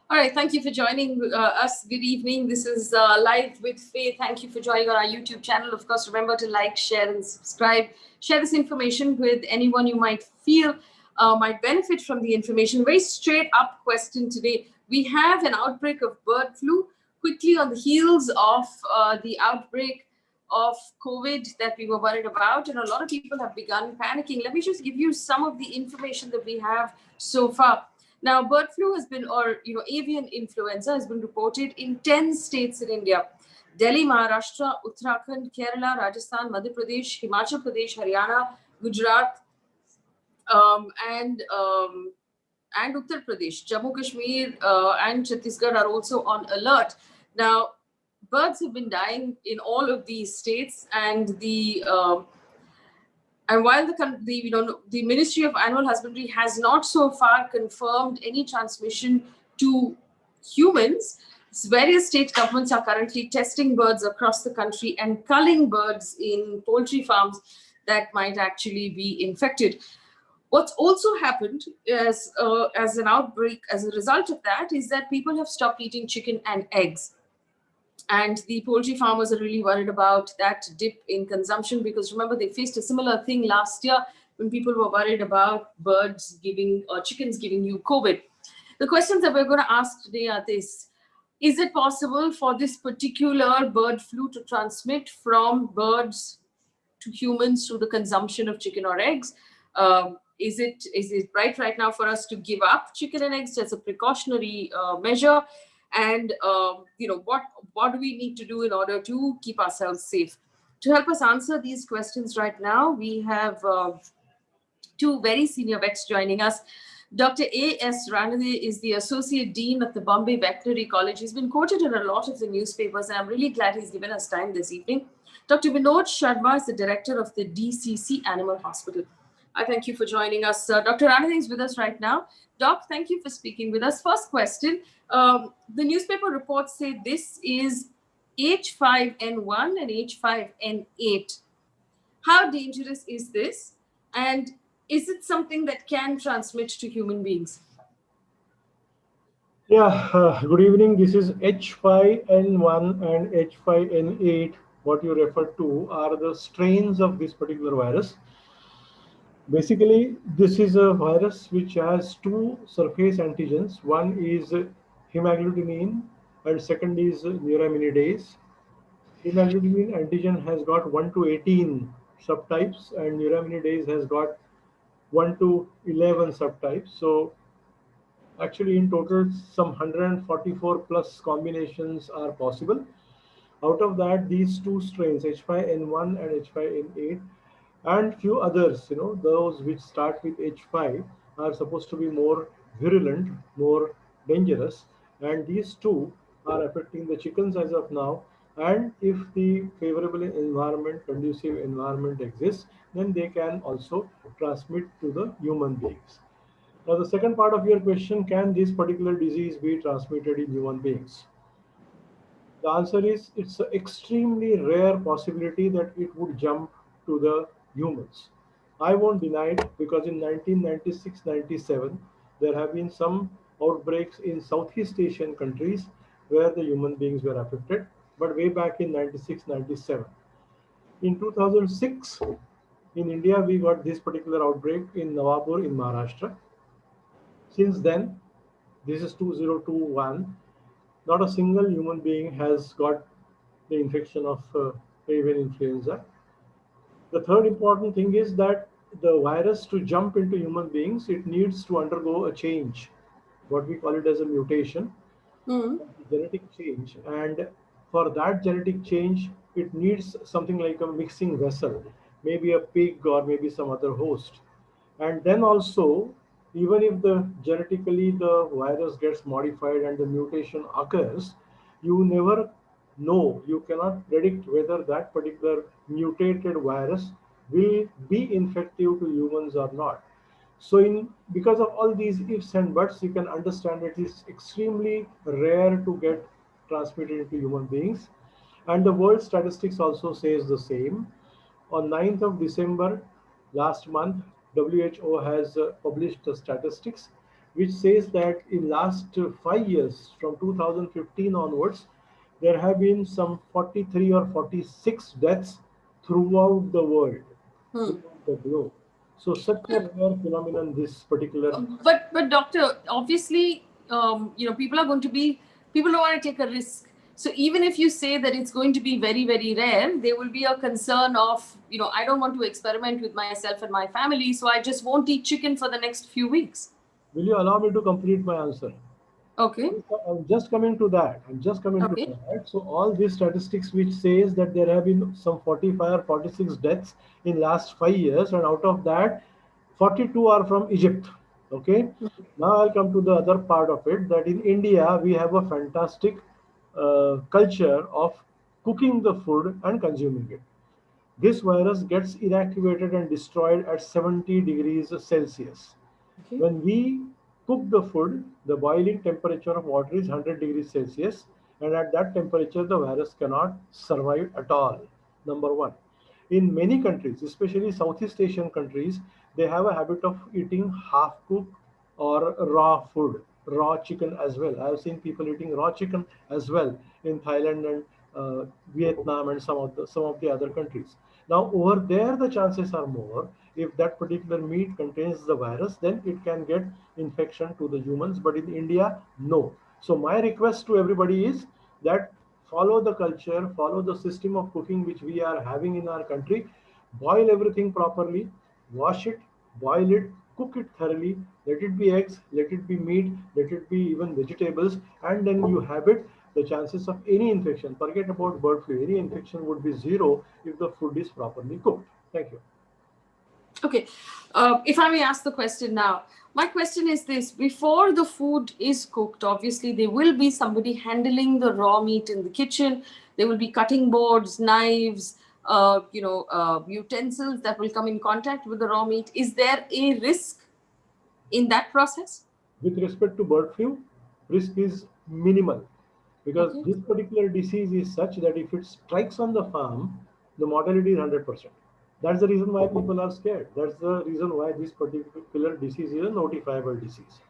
All right, thank you for joining us. Good evening. This is Live with Faye. Thank you for joining on our YouTube channel. Of course, remember to like, share, and subscribe. Share this information with anyone you might feel might benefit from the information. Very straight up question today. We have an outbreak of bird flu quickly on the heels of the outbreak of COVID that we were worried about, and a lot of people have begun panicking. Let me just give you some of the information that we have so far. Now, bird flu has been, or avian influenza has been reported in 10 states in India: Delhi, Maharashtra, Uttarakhand, Kerala, Rajasthan, Madhya Pradesh, Himachal Pradesh, Haryana, Gujarat, and Uttar Pradesh. Jammu Kashmir and Chhattisgarh are also on alert. Now, birds have been dying in all of these states, and while the Ministry of Animal Husbandry has not so far confirmed any transmission to humans, various state governments are currently testing birds across the country and culling birds in poultry farms that might actually be infected. What's also happened as an outbreak, as a result of that, is that people have stopped eating chicken and eggs. And the poultry farmers are really worried about that dip in consumption, because remember, they faced a similar thing last year when people were worried about birds giving or chickens giving you COVID. The questions that we're going to ask today are this: is it possible for this particular bird flu to transmit from birds to humans through the consumption of chicken or eggs? Is it right now for us to give up chicken and eggs as a precautionary measure? And what do we need to do in order to keep ourselves safe? To help us answer these questions right now, we have two very senior vets joining us. Dr. A.S. Ranade is the Associate Dean of the Bombay Veterinary College. He's been quoted in a lot of the newspapers, and I'm really glad he's given us time this evening. Dr. Vinod Sharma is the Director of the DCC Animal Hospital. I thank you for joining us. Dr. Ranade is with us right now. Doc, thank you for speaking with us. First question. The newspaper reports say this is H5N1 and H5N8. How dangerous is this? And is it something that can transmit to human beings? Yeah, good evening. This is H5N1 and H5N8. What you refer to are the strains of this particular virus. Basically, this is a virus which has two surface antigens. One is hemagglutinin and second is neuraminidase. Hemagglutinin antigen has got 1 to 18 subtypes and neuraminidase has got 1 to 11 subtypes. So actually, in total, some 144 plus combinations are possible. Out of that, these two strains, H5N1 and H5N8, and few others, those which start with H5 are supposed to be more virulent, more dangerous, and these two are affecting the chickens as of now. And if the favorable environment, conducive environment exists, then they can also transmit to the human beings. Now, the second part of your question, can this particular disease be transmitted in human beings? The answer is it's an extremely rare possibility that it would jump to the humans. I won't deny it because in 1996-97 there have been some outbreaks in Southeast Asian countries where the human beings were affected, but way back in 96-97. In 2006, in India, we got this particular outbreak in Nawabur in Maharashtra. Since then, this is 2021, not a single human being has got the infection of avian influenza. The third important thing is that the virus to jump into human beings, it needs to undergo a change, what we call it as a mutation, Hmm. genetic change. And for that genetic change, it needs something like a mixing vessel, maybe a pig or maybe some other host. And then also, even if the genetically the virus gets modified and the mutation occurs, you never know, you cannot predict whether that particular mutated virus will be infective to humans or not. So, because of all these ifs and buts, you can understand it is extremely rare to get transmitted into human beings. And the world statistics also says the same. On 9th of December last month, WHO has published the statistics which says that in last 5 years, from 2015 onwards, there have been some 43 or 46 deaths throughout the world, Hmm. throughout the globe. So such a rare phenomenon, this particular. But doctor, obviously, people don't want to take a risk. So even if you say that it's going to be very, very rare, there will be a concern of, I don't want to experiment with myself and my family, so I just won't eat chicken for the next few weeks. Will you allow me to complete my answer? Okay. I'm just coming to that. I'm just coming to Okay. that. So all these statistics which says that there have been some 45 or 46 deaths in last 5 years, and out of that, 42 are from Egypt. Okay. Now I'll come to the other part of it. That in India we have a fantastic culture of cooking the food and consuming it. This virus gets inactivated and destroyed at 70 degrees Celsius. Okay. When we cook the food, the boiling temperature of water is 100 degrees Celsius, and at that temperature, the virus cannot survive at all. Number one. In many countries, especially Southeast Asian countries, they have a habit of eating half cooked or raw food, raw chicken as well. I have seen people eating raw chicken as well in Thailand and Vietnam and some of the other countries. Now over there the chances are more. If that particular meat contains the virus, then it can get infection to the humans. But in India, no. So my request to everybody is that follow the culture, follow the system of cooking which we are having in our country. Boil everything properly, wash it, boil it, cook it thoroughly. Let it be eggs, let it be meat, let it be even vegetables, and then you have it. The chances of any infection, forget about bird flu, any infection would be zero if the food is properly cooked. Thank you. Okay. If I may ask the question now, my question is this: before the food is cooked, obviously there will be somebody handling the raw meat in the kitchen. There will be cutting boards, knives, utensils that will come in contact with the raw meat. Is there a risk in that process? With respect to bird flu, risk is minimal because Okay. this particular disease is such that if it strikes on the farm, the mortality is 100%. That's the reason why people are scared. That's the reason why this particular disease is a notifiable disease.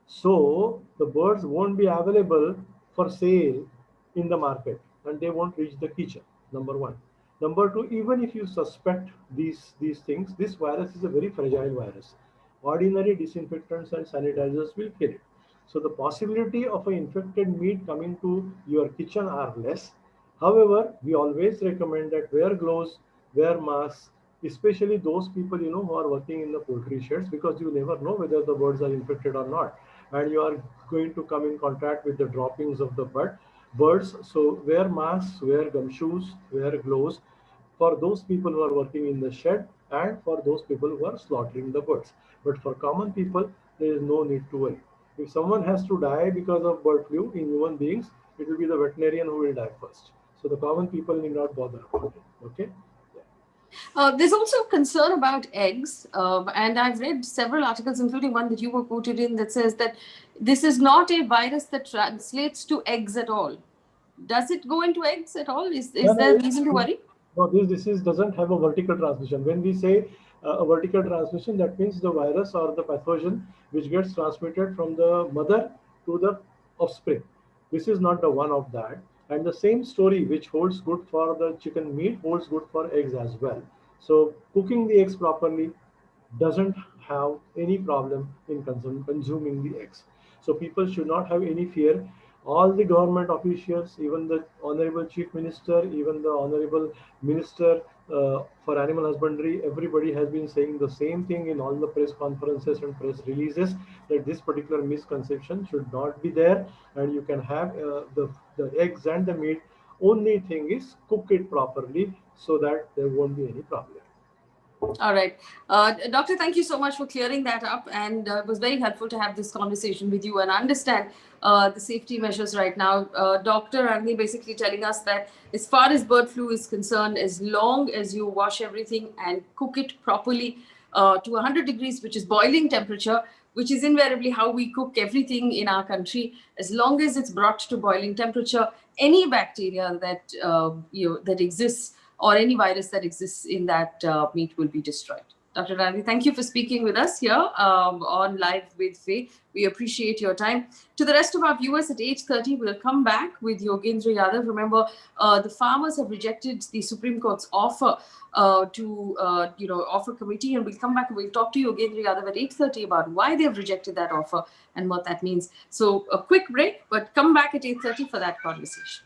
So the birds won't be available for sale in the market and they won't reach the kitchen. Number one. Number two, even if you suspect these things, this virus is a very fragile virus. Ordinary disinfectants and sanitizers will kill it. So the possibility of an infected meat coming to your kitchen are less. However, we always recommend that wear gloves, wear masks, especially those people who are working in the poultry sheds, because you never know whether the birds are infected or not, and you are going to come in contact with the droppings of the birds. So wear masks, wear gumshoes, wear gloves for those people who are working in the shed and for those people who are slaughtering the birds. But for common people, there is no need to worry. If someone has to die because of bird flu in human beings, it will be the veterinarian who will die first. So the common people need not bother about it. Okay? Yeah. There's also concern about eggs, and I've read several articles, including one that you were quoted in, that says that this is not a virus that translates to eggs at all. Does it go into eggs at all? No, Is no, there reason to worry? no, this disease doesn't have a vertical transmission. When we say a vertical transmission, that means the virus or the pathogen which gets transmitted from the mother to the offspring. This is not the one of that. And the same story which holds good for the chicken meat holds good for eggs as well. So cooking the eggs properly doesn't have any problem in consuming the eggs. So people should not have any fear. All the government officials, even the Honorable Chief Minister, even the Honorable Minister for Animal Husbandry, everybody has been saying the same thing in all the press conferences and press releases, that this particular misconception should not be there, and you can have the eggs and the meat. Only thing is cook it properly so that there won't be any problem. All right. Doctor, thank you so much for clearing that up. And it was very helpful to have this conversation with you and understand the safety measures right now. Dr. Ranade basically telling us that as far as bird flu is concerned, as long as you wash everything and cook it properly to 100 degrees, which is boiling temperature, which is invariably how we cook everything in our country, as long as it's brought to boiling temperature, any bacteria that that exists or any virus that exists in that meat will be destroyed. Dr. Ranade, thank you for speaking with us here on Live with Faye. We appreciate your time. To the rest of our viewers at 8:30, we'll come back with Yogendra Yadav. Remember, the farmers have rejected the Supreme Court's offer offer committee, and we'll come back and we'll talk to Yogendra Yadav at 8:30 about why they've rejected that offer and what that means. So a quick break, but come back at 8:30 for that conversation.